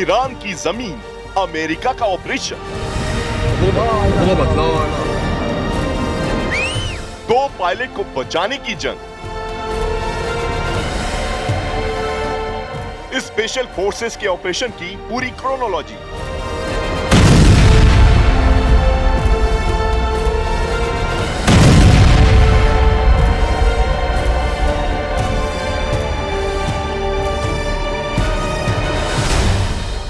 Iran की जमीन, America का ऑपरेशन। दो पायलट को बचाने की जंग। स्पेशल फोर्सेस के ऑपरेशन की पूरी क्रोनोलॉजी।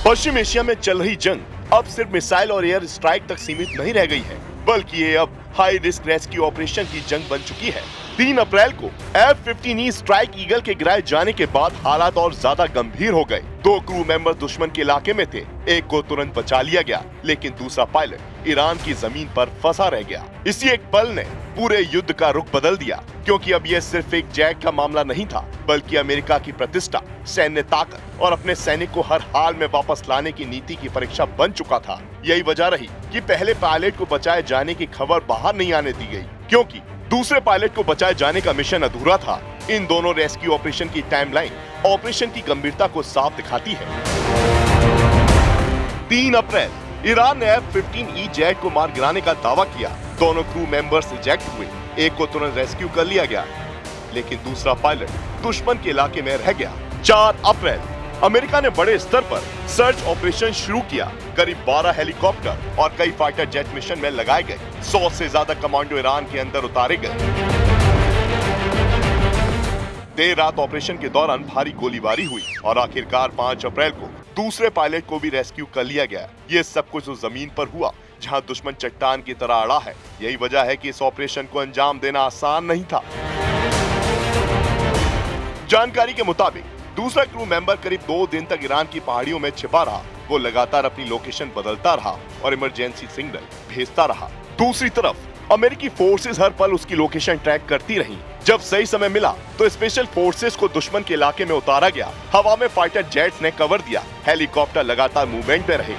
पश्चिम एशिया में चल रही जंग अब सिर्फ मिसाइल और एयर स्ट्राइक तक सीमित नहीं रह गई है, बल्कि ये अब हाई रिस्क रेस्क्यू ऑपरेशन की जंग बन चुकी है। 3 अप्रैल को F-15E स्ट्राइक ईगल के गिराए जाने के बाद हालात और ज्यादा गंभीर हो गए। 2 क्रू मेंबर दुश्मन के इलाके में थे, एक को तुरंत बचा लिया गया, लेकिन दूसरा पायलट ईरान की जमीन पर फंसा रह गया। इसी एक पल ने पूरे युद्ध का रुख बदल दिया, क्योंकि अब यह सिर्फ एक जैक का मामला नहीं था, बल्कि अमेरिका की प्रतिष्ठा, सैन्य ताकत और अपने सैनिक को हर हाल में वापस लाने की नीति की परीक्षा बन चुका था। यही वजह रही कि पहले पायलट को बचाए जाने की खबर बाहर नहीं आने दी गई, क्योंकि दूसरे पायलट को बचाए जाने का मिशन अधूरा था। इन दोनों रेस्क्यू ऑपरेशन की टाइमलाइन ऑपरेशन की गंभीरता को साफ दिखाती है। 3 अप्रैल ईरान ने F-15E जेट को मार गिराने का दावा किया। दोनों क्रू मेंबर्स इजेक्ट हुए, एक को तुरंत रेस्क्यू कर लिया गया, लेकिन दूसरा पायलट दुश्मन के इलाके में रह गया। 4 अप्रैल अमेरिका ने बड़े स्तर पर सर्च ऑपरेशन शुरू किया। करीब 12 हेलीकॉप्टर और कई फाइटर जेट मिशन में लगाए गए। 100 से ज्यादा कमांडो ईरान के अंदर उतारे गए। देर रात ऑपरेशन के दौरान भारी गोलीबारी हुई और आखिरकार 5 अप्रैल को दूसरे पायलट को भी रेस्क्यू कर लिया गया। ये सब कुछ उस जमीन पर हुआ जहां दुश्मन चट्टान की तरह अड़ा है। यही वजह है कि इस ऑपरेशन को अंजाम देना आसान नहीं था। जानकारी के मुताबिक दूसरा क्रू मेंबर करीब 2 दिन तक ईरान की पहाड़ियों में छिपा रहा। वो लगातार अपनी लोकेशन बदलता रहा और इमरजेंसी सिग्नल भेजता रहा। दूसरी तरफ अमेरिकी फोर्सेस हर पल उसकी लोकेशन ट्रैक करती रही। जब सही समय मिला तो स्पेशल फोर्सेस को दुश्मन के इलाके में उतारा गया। हवा में फाइटर जेट्स ने कवर दिया, हेलीकॉप्टर लगातार मूवमेंट में रहे।